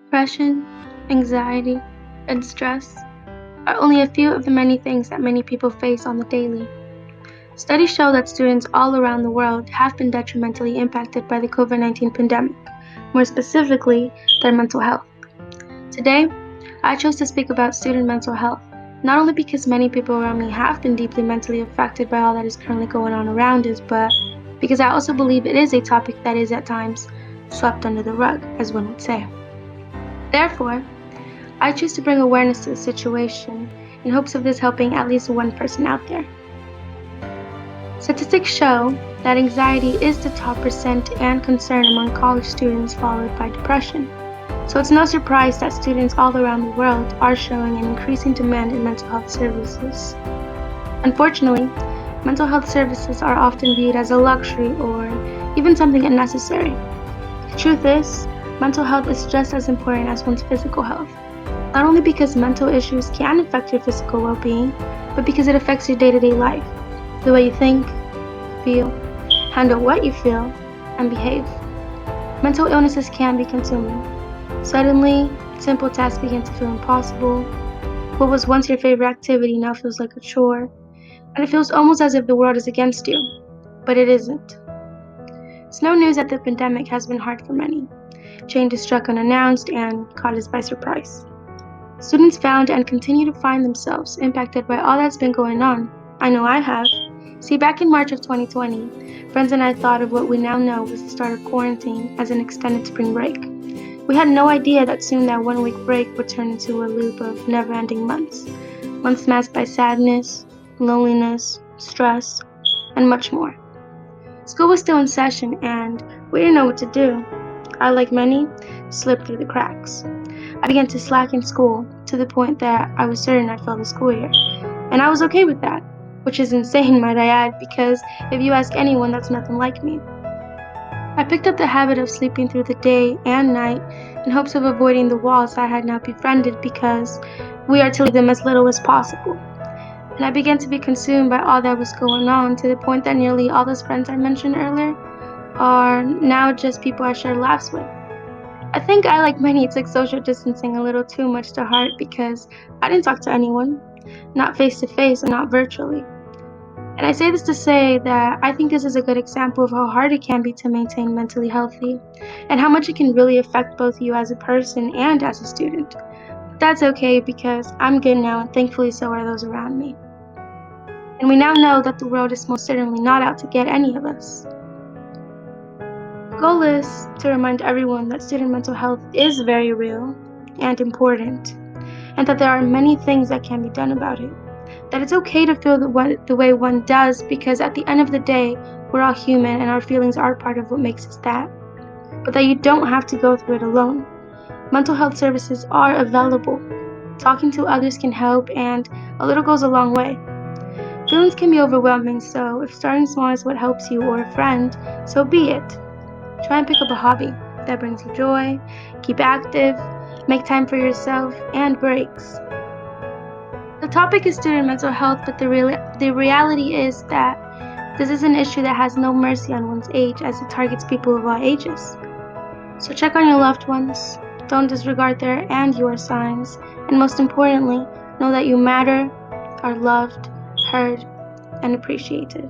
Depression, anxiety, and stress are only a few of the many things that many people face on the daily. Studies show that students all around the world have been detrimentally impacted by the COVID-19 pandemic, more specifically, their mental health. Today, I chose to speak about student mental health, not only because many people around me have been deeply mentally affected by all that is currently going on around us, but because I also believe it is a topic that is at times swept under the rug, as one would say. Therefore, I choose to bring awareness to the situation in hopes of this helping at least one person out there. Statistics show that anxiety is the top percent and concern among college students, followed by depression. So it's no surprise that students all around the world are showing an increasing demand in mental health services. Unfortunately, mental health services are often viewed as a luxury or even something unnecessary. The truth is, mental health is just as important as one's physical health. Not only because mental issues can affect your physical well-being, but because it affects your day-to-day life, the way you think, feel, handle what you feel, and behave. Mental illnesses can be consuming. Suddenly, simple tasks begin to feel impossible. What was once your favorite activity now feels like a chore, and it feels almost as if the world is against you, but it isn't. It's no news that the pandemic has been hard for many. Changes struck unannounced and caught us by surprise. Students found and continue to find themselves impacted by all that's been going on. I know I have. See, back in March of 2020, friends and I thought of what we now know was the start of quarantine as an extended spring break. We had no idea that soon that 1 week break would turn into a loop of never-ending months. Months masked by sadness, loneliness, stress, and much more. School was still in session and we didn't know what to do. I, like many, slipped through the cracks. I began to slack in school to the point that I was certain I'd fail the school year. And I was okay with that, which is insane, might I add, because if you ask anyone, that's nothing like me. I picked up the habit of sleeping through the day and night in hopes of avoiding the walls I had now befriended because we are to leave them as little as possible. And I began to be consumed by all that was going on to the point that nearly all those friends I mentioned earlier are now just people I share laughs with. I think I, like many, took social distancing a little too much to heart because I didn't talk to anyone, not face to face and not virtually. And I say this to say that I think this is a good example of how hard it can be to maintain mentally healthy and how much it can really affect both you as a person and as a student. But that's okay because I'm good now and thankfully so are those around me. And we now know that the world is most certainly not out to get any of us. The goal is to remind everyone that student mental health is very real and important, and that there are many things that can be done about it. That it's okay to feel the way one does because at the end of the day, we're all human and our feelings are part of what makes us that. But that you don't have to go through it alone. Mental health services are available. Talking to others can help and a little goes a long way. Feelings can be overwhelming, so if starting small is what helps you or a friend, so be it. Try and pick up a hobby that brings you joy, keep active, make time for yourself, and breaks. The topic is student mental health, but the reality is that this is an issue that has no mercy on one's age as it targets people of all ages. So check on your loved ones, don't disregard their and your signs, and most importantly, know that you matter, are loved, heard, and appreciated.